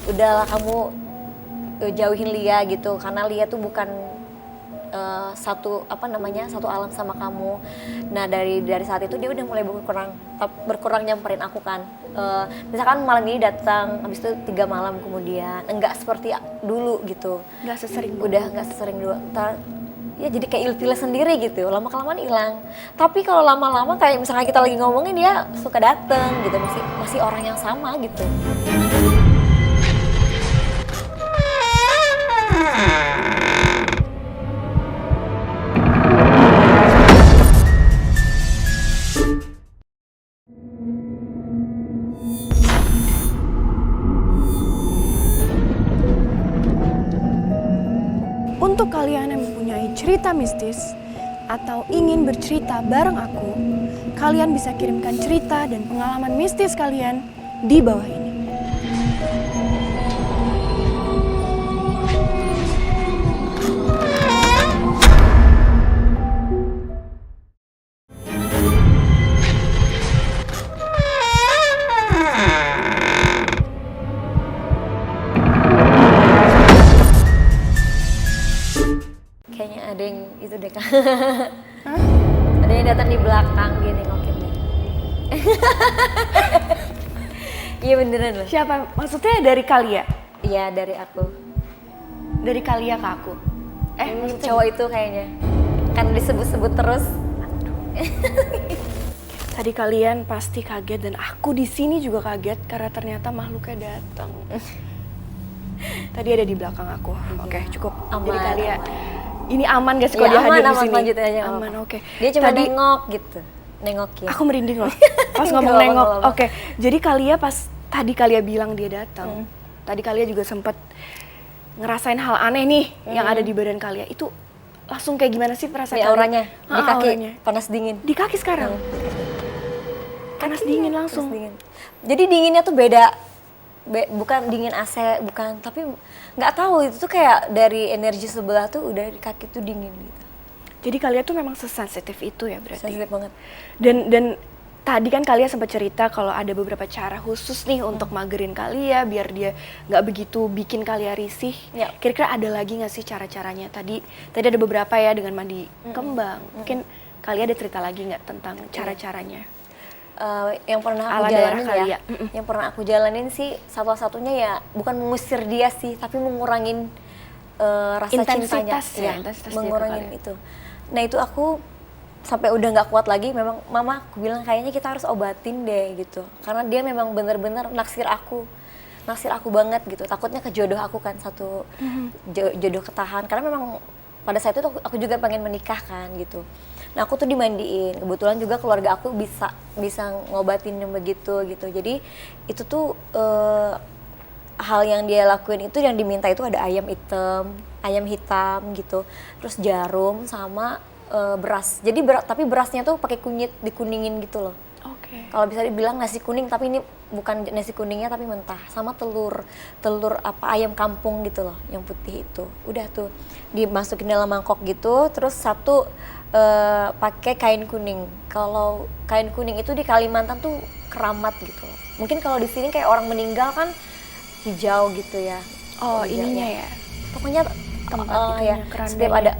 Udahlah kamu jauhin Lia gitu, karena Lia tuh bukan satu alam sama kamu. Nah dari saat itu dia udah mulai berkurang nyamperin aku kan. Misalkan malam ini datang, habis itu 3 malam kemudian, enggak seperti dulu gitu. Nggak sesering Udah nggak sesering dulu. Ya jadi kayak ilfil sendiri gitu, lama-kelamaan hilang. Tapi kalau lama-lama kayak misalnya kita lagi ngomongin, dia suka dateng gitu, masih orang yang sama gitu. Untuk kalian yang mempunyai cerita mistis atau ingin bercerita bareng aku, kalian bisa kirimkan cerita dan pengalaman mistis kalian di bawah ini. Kayaknya ada yang itu deh Kak. Ada yang datang di belakang dia nengokin deh. Iya beneran loh. Siapa? Maksudnya dari Kalia? Iya dari aku. Dari Kalia ke aku? Cowok itu kayaknya. Kan disebut-sebut terus. Tadi kalian pasti kaget dan aku di sini juga kaget karena ternyata makhluknya datang. Tadi ada di belakang aku. Oke, cukup. Aman, Jadi Kalia, aman. Ini aman gak sih kalau Ya, dia hadir di aman, sini? lanjut aja. Aman, oke. Dia cuma Tadi nengok gitu. Nengokin. aku merinding loh. Pas ngomong Gak nengok. apa-apa. Oke, jadi Kalia pas tadi Kalia bilang dia datang. Tadi Kalia juga sempet ngerasain hal aneh nih yang ada di badan Kalia. Itu langsung kayak gimana sih perasaan Di Kalia? auranya, di kaki, Auranya. panas dingin. Di kaki sekarang? Panas dingin langsung? Panas dingin. Jadi dinginnya tuh beda. Bukan dingin AC, bukan. Tapi nggak tahu, itu tuh kayak dari energi sebelah tuh udah di kaki tuh dingin gitu. Jadi Kalia tuh memang sesensitif itu ya berarti? Sensitif banget. Dan tadi kan Kalia sempat cerita kalau ada beberapa cara khusus nih untuk magerin Kalia biar dia nggak begitu bikin Kalia risih. Ya. Kira-kira ada lagi nggak sih cara-caranya? Tadi ada beberapa ya dengan mandi kembang. Mungkin Kalia ada cerita lagi nggak tentang cara-caranya? Yang pernah aku Ala daerah jalanin kali ya, ya. yang pernah aku jalanin sih satu-satunya ya bukan mengusir dia sih, tapi mengurangin rasa Intensitas cintanya, ya, intensitas dia ke mengurangin kalian. itu. Nah itu aku sampai udah nggak kuat lagi, memang mama aku bilang kayaknya kita harus obatin deh gitu, karena dia memang bener-bener naksir aku banget gitu. Takutnya ke jodoh aku kan, satu jodoh ketahan, karena memang pada saat itu aku juga pengen menikah kan gitu. Nah aku tuh dimandiin, kebetulan juga keluarga aku bisa ngobatin yang begitu gitu. Jadi itu tuh hal yang dia lakuin itu, yang diminta itu ada ayam hitam gitu, terus jarum sama beras. Jadi tapi berasnya tuh pakai kunyit, dikuningin gitu loh. Oke. Kalau bisa dibilang nasi kuning, tapi ini bukan nasi kuningnya tapi mentah, sama telur ayam kampung gitu loh, yang putih itu. Udah tuh dimasukin dalam mangkok gitu, terus satu pakai kain kuning. Kalau kain kuning itu di Kalimantan tuh keramat gitu. Mungkin kalau di sini kayak orang meninggal kan hijau gitu ya. Oh hijaunya. ininya ya. Pokoknya Tempat itunya, ya kerandanya. setiap ada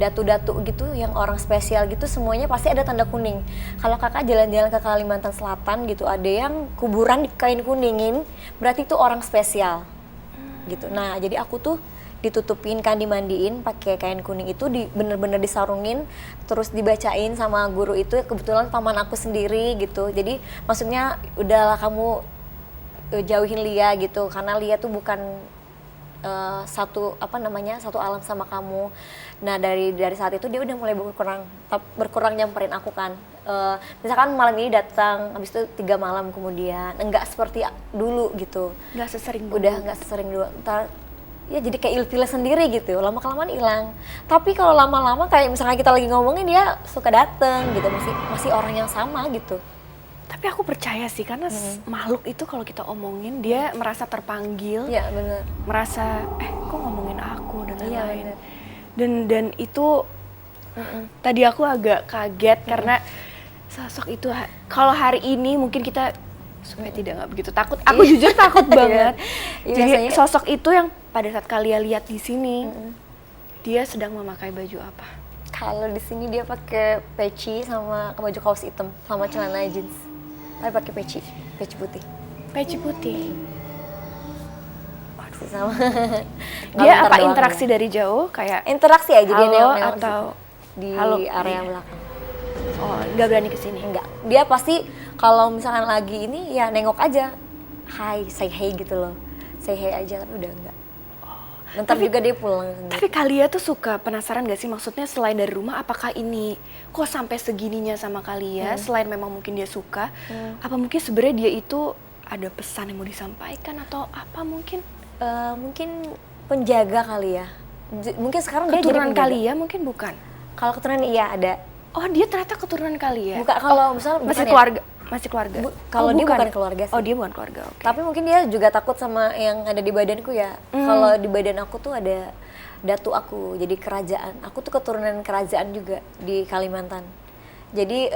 datu-datu gitu yang orang spesial gitu semuanya pasti ada tanda kuning. Kalau kakak jalan-jalan ke Kalimantan Selatan gitu ada yang kuburan di kain kuningin, berarti itu orang spesial gitu. Nah jadi aku tuh ditutupin kan, dimandiin pakai kain kuning itu, bener-bener disarungin, terus dibacain sama guru itu, kebetulan paman aku sendiri gitu. Jadi maksudnya udahlah kamu jauhin Lia gitu, karena Lia tuh bukan satu alam sama kamu. Nah dari saat itu dia udah mulai berkurang nyamperin aku kan. Misalkan malam ini datang, habis itu 3 malam kemudian enggak seperti dulu gitu, Nggak sesering dulu. udah nggak sesering dulu. Ntar ya jadi kayak ilfil sendiri gitu, lama kelamaan hilang. Tapi kalau lama-lama kayak misalnya kita lagi ngomongin dia suka dateng gitu, masih orang yang sama gitu. Tapi aku percaya sih, karena makhluk itu kalau kita omongin dia merasa terpanggil, Iya bener. merasa kok ngomongin aku dan Iya, lain-lain. bener. Dan itu tadi aku agak kaget karena sosok itu kalau hari ini mungkin kita supaya nggak begitu takut. Aku jujur takut banget. Iya, Jadi biasanya- sosok itu yang pada saat kalian lihat di sini, dia sedang memakai baju apa? Kalau di sini dia pakai peci sama baju kaos hitam sama celana jeans. Tapi pakai peci putih. Peci putih. Sama. Dia Nggak apa bentar doang interaksi ya. dari jauh kayak Interaksi aja dia halo nengok-nengok atau di halo, area iya. belakang. oh nggak berani kesini? Enggak, dia pasti kalau misalkan lagi ini ya nengok aja, say hey gitu loh, say hey aja, tapi udah enggak. Bentar juga dia pulang sendiri. Tapi kalian tuh suka penasaran gak sih, maksudnya selain dari rumah apakah ini kok sampai segininya sama kalian, selain memang mungkin dia suka, apa mungkin sebenarnya dia itu ada pesan yang mau disampaikan atau apa mungkin? Mungkin penjaga kali ya. Mungkin sekarang dia jadi Keturunan penjaga. kalian mungkin bukan? Kalau keturunan iya ada. Oh dia ternyata keturunan kalian? Bukan, kalau misalnya masih bukan ya. keluarga? Masih keluarga? Kalau dia bukan keluarga sih. Oh dia bukan keluarga, oke. Tapi mungkin dia juga takut sama yang ada di badanku ya. Kalau di badan aku tuh ada datu aku, jadi kerajaan. Aku tuh keturunan kerajaan juga di Kalimantan. Jadi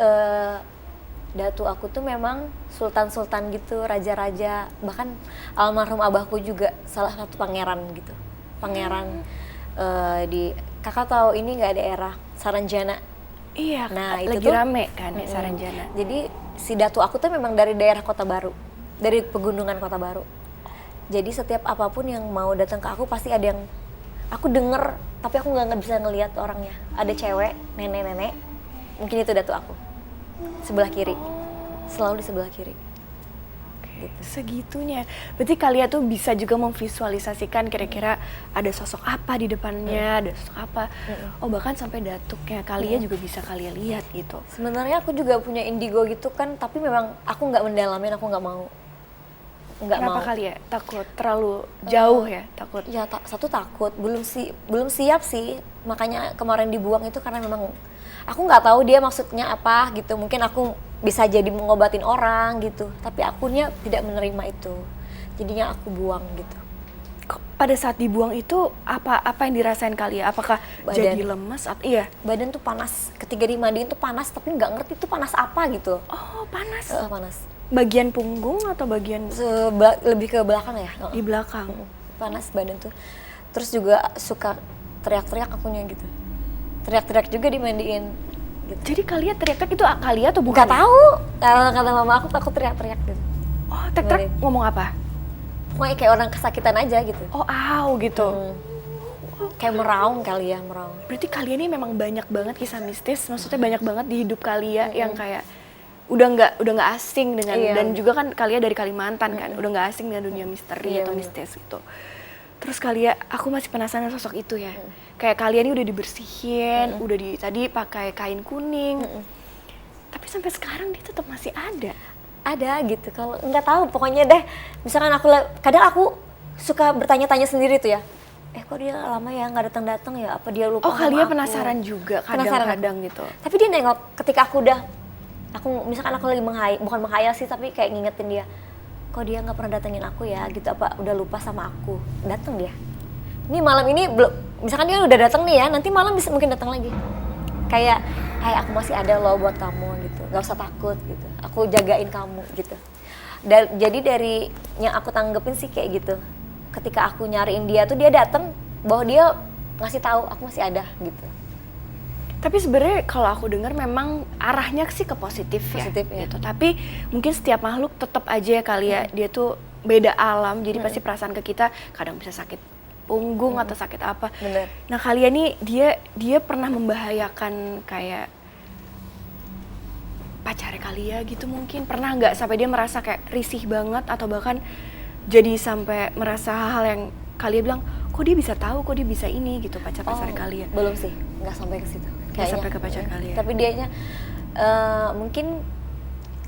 datu aku tuh memang sultan-sultan gitu, raja-raja. Bahkan almarhum abahku juga salah satu pangeran gitu. Pangeran di, kakak tahu ini nggak daerah Saranjana? Iya, Nah, itu lagi tuh rame kan ya Saranjana. Jadi si datu aku tuh memang dari daerah Kota Baru, dari pegunungan Kota Baru. Jadi setiap apapun yang mau datang ke aku pasti ada yang aku denger, tapi aku nggak bisa ngelihat orangnya. Ada cewek, nenek-nenek, mungkin itu datu aku. Sebelah kiri, selalu di sebelah kiri. Segitunya. Berarti kalian tuh bisa juga memvisualisasikan kira-kira ada sosok apa di depannya, ada sosok apa. Oh bahkan sampai datuknya kalian juga bisa kalian lihat gitu. Sebenarnya aku juga punya indigo gitu kan, tapi memang aku nggak mendalamin, aku nggak mau. Nggak Kenapa mau. kali ya? Takut terlalu jauh ya? Takut. Ya satu takut, belum siap sih, makanya kemarin dibuang itu karena memang aku nggak tahu dia maksudnya apa gitu. Mungkin aku bisa jadi mengobatin orang gitu, tapi akunya tidak menerima itu, jadinya aku buang gitu. Kok pada saat dibuang itu apa yang dirasain kalian? Apakah Badan. jadi lemes? Iya. Badan tuh panas, ketika dimandiin tuh panas, tapi nggak ngerti tuh panas apa gitu. Oh panas. Panas. Bagian punggung atau bagian Lebih ke belakang ya. di belakang? Panas badan tuh. Terus juga suka teriak-teriak akunya gitu. Teriak-teriak juga dimandiin. Gitu. Jadi kalian teriak-teriak itu kalian atau bukan? Nggak tahu. Kata mama aku takut teriak-teriak gitu. Oh teriak-teriak ngomong apa? Pokoknya kayak orang kesakitan aja gitu. Oh gitu. Kayak meraung kali ya, meraung. Berarti kalian ini memang banyak banget kisah mistis, maksudnya banyak banget di hidup kalian yang kayak udah nggak asing dengan Iya. dan juga kan kalian dari Kalimantan kan, udah nggak asing dengan dunia misteri Iya, atau bener. mistis gitu. Terus kalian, aku masih penasaran sosok itu ya. Kayak kalian ini udah dibersihin, udah tadi pakai kain kuning. Tapi sampai sekarang dia tetap masih ada. Ada gitu, kalau nggak tahu pokoknya deh. Misalkan kadang aku suka bertanya-tanya sendiri tuh ya. Kok dia lama ya nggak datang-datang ya? Apa dia lupa Oh sama kalian aku? penasaran juga Penasaran kadang-kadang aku. gitu. Tapi dia nengok ketika misalkan aku lagi bukan menghayal sih, tapi kayak ngingetin dia. Kok dia nggak pernah datengin aku ya gitu, apa udah lupa sama aku. Datang dia. Ini malam ini belum, misalkan dia udah datang nih ya, nanti malam bisa mungkin datang lagi. Kayak, hai aku masih ada loh buat kamu gitu, nggak usah takut gitu. Aku jagain kamu gitu. Jadi dari yang aku tanggepin sih kayak gitu. Ketika aku nyariin dia tuh dia datang, bahwa dia ngasih tahu aku masih ada gitu. Tapi sebenarnya kalau aku dengar memang arahnya sih ke positif ya. Gitu. Tapi mungkin setiap makhluk tetap aja ya kali ya, dia tuh beda alam, jadi pasti perasaan ke kita kadang bisa sakit punggung atau sakit apa. Bener. Nah kalian nih dia pernah membahayakan kayak pacarnya kalian gitu mungkin? Pernah nggak sampai dia merasa kayak risih banget atau bahkan jadi sampai merasa hal-hal yang kalian bilang, kok dia bisa tahu, kok dia bisa ini gitu pacar-pacarnya kalian? Belum sih, nggak sampai ke situ. Nggak sampai ke pacar kalian. Tapi dianya mungkin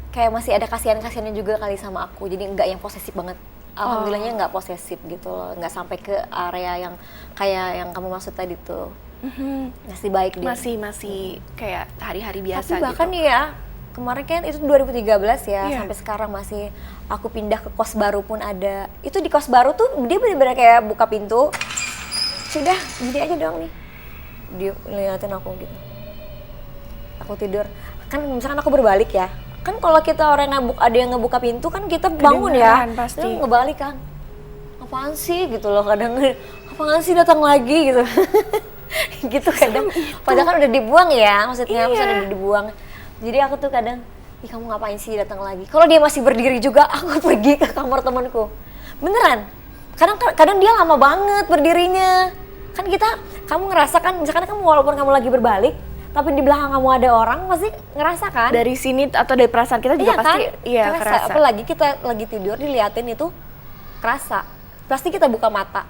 kayak masih ada kasihan-kasihannya juga kali sama aku, jadi nggak yang posesif banget. Alhamdulillahnya nggak posesif gitu loh, nggak sampai ke area yang kayak yang kamu maksud tadi tuh. Masih baik dia. Masih kayak hari-hari biasa. Tapi bahkan gitu. ya kemarin kan itu 2013 ya, Iya. sampai sekarang masih aku pindah ke kos baru pun ada. Itu di kos baru tuh dia bener-bener kayak buka pintu, sudah gini aja doang nih, dia liatin aku gitu. Aku tidur, kan misalkan aku berbalik ya, kan kalau kita orang ada yang ngebuka pintu kan kita bangun ya, Kedengeran pasti. dia ngebalik kan, apaan sih gitu loh, kadang apaan sih datang lagi gitu. Gitu kadang, padahal kan udah dibuang ya, maksudnya udah dibuang. Jadi aku tuh kadang, ih kamu ngapain sih datang lagi? Kalau dia masih berdiri juga, aku pergi ke kamar temanku. Beneran. Kadang dia lama banget berdirinya. Kan kamu ngerasa kan, misalkan kamu walaupun kamu lagi berbalik, tapi di belakang kamu ada orang, pasti ngerasa kan? Dari sini atau dari perasaan kita juga pasti kerasa. Apalagi kita lagi tidur, diliatin itu kerasa. Pasti kita buka mata.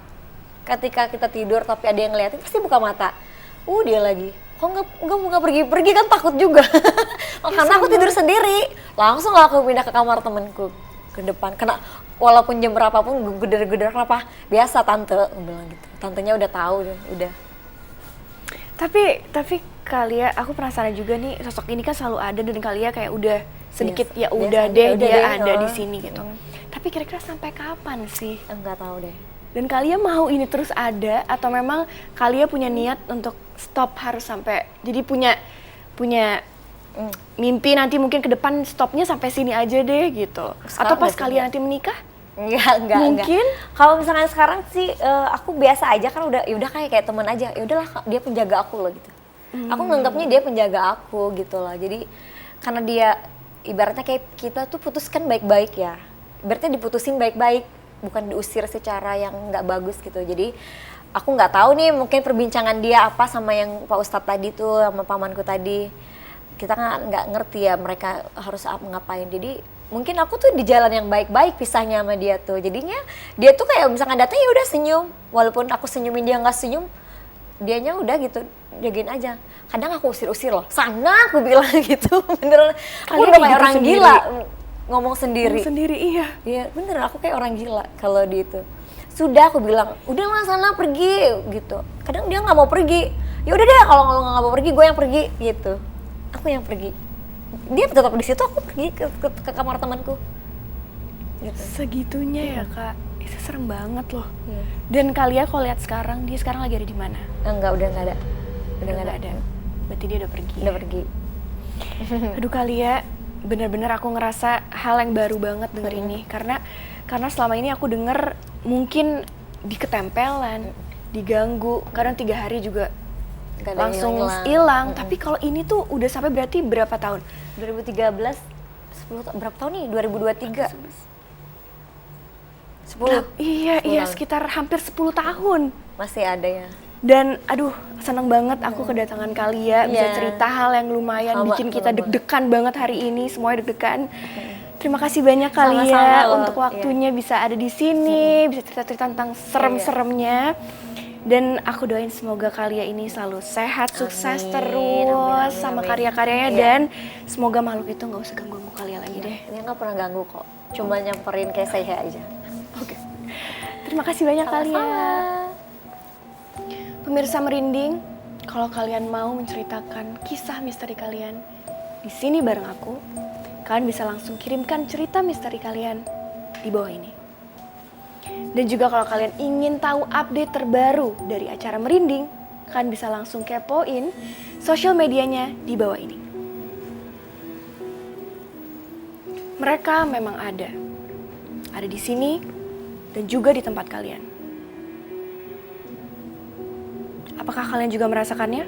Ketika kita tidur tapi ada yang ngeliatin, pasti buka mata. Dia lagi. Kok nggak pergi-pergi kan takut juga. Karena aku tidur sendiri. Langsung lah aku pindah ke kamar temenku ke depan. Karena walaupun jam berapapun geder-geder apa biasa tante bilang gitu. Tantenya udah tahu udah. Tapi kalian, aku penasaran juga nih, sosok ini kan selalu ada dan kalian kayak udah sedikit Biasa, ya udah biasa, deh udah dia deh, ada di sini gitu. Tapi kira-kira sampai kapan sih? Enggak tahu deh. Dan kalian mau ini terus ada atau memang kalian punya niat untuk stop harus sampai jadi punya mimpi nanti mungkin ke depan stopnya sampai sini aja deh gitu. Sekarang atau pas udah kalian nanti menikah? Enggak. Mungkin? Kalau misalnya sekarang sih aku biasa aja kan udah kayak teman aja. Ya udahlah dia penjaga aku loh gitu. Aku nganggapnya dia penjaga aku gitu loh. Jadi karena dia ibaratnya kayak kita tuh putuskan baik-baik ya. Ibaratnya diputusin baik-baik, bukan diusir secara yang nggak bagus gitu. Jadi aku nggak tahu nih mungkin perbincangan dia apa sama yang Pak Ustadz tadi tuh sama pamanku tadi. Kita nggak ngerti ya mereka harus ngapain. Jadi mungkin aku tuh di jalan yang baik-baik pisahnya sama dia tuh. Jadinya dia tuh kayak misalkan datang ya udah senyum. Walaupun aku senyumin dia nggak senyum, dianya udah gitu jagain aja. Kadang aku usir-usir loh. Sana aku bilang gitu. Beneran. Aku udah kayak orang gila ngomong sendiri. Iya. Iya bener, aku kayak orang gila kalau di itu. Sudah aku bilang, udah lah sana pergi gitu. Kadang dia nggak mau pergi. Ya udah deh kalau nggak mau pergi, gue yang pergi gitu. Aku yang pergi. Dia tetap di situ, aku pergi ke kamar temanku. Gitu. Segitunya ya kak, itu serem banget loh. Iya. Dan kalian kalau lihat sekarang, dia sekarang lagi ada di mana? Enggak, udah nggak ada. Udah nggak ada. Berarti dia udah pergi. Udah pergi. Aduh kalian, bener-bener aku ngerasa hal yang baru banget denger ini. Karena selama ini aku denger mungkin diketempelan, diganggu, kadang 3 hari juga Nggak ada langsung hilang. hilang. Tapi kalau ini tuh udah sampai berarti berapa tahun? 2013, 10 berapa tahun nih? 2023. 10. Iya, sekitar hampir 10 tahun. Masih ada ya. Dan aduh, seneng banget aku kedatangan kalian, bisa Iya. cerita hal yang lumayan Sama, bikin kita sama. deg-degan banget hari ini, semuanya deg-degan. Terima kasih banyak Sama-sama kalian loh, untuk waktunya bisa ada di sini, bisa cerita-cerita tentang serem-seremnya. Dan aku doain semoga kalian ini selalu sehat, sukses Amin, terus amin, sama amin. karya-karyanya Iya. dan semoga makhluk itu nggak usah ganggu kalian lagi deh. Dia nggak pernah ganggu kok. Cuma nyamperin kayak saya aja. Oke. Terima kasih banyak kalian. Pemirsa Merinding, kalau kalian mau menceritakan kisah misteri kalian di sini bareng aku, kalian bisa langsung kirimkan cerita misteri kalian di bawah ini. Dan juga kalau kalian ingin tahu update terbaru dari acara Merinding, kalian bisa langsung kepoin sosial medianya di bawah ini. Mereka memang ada di sini dan juga di tempat kalian. Apakah kalian juga merasakannya?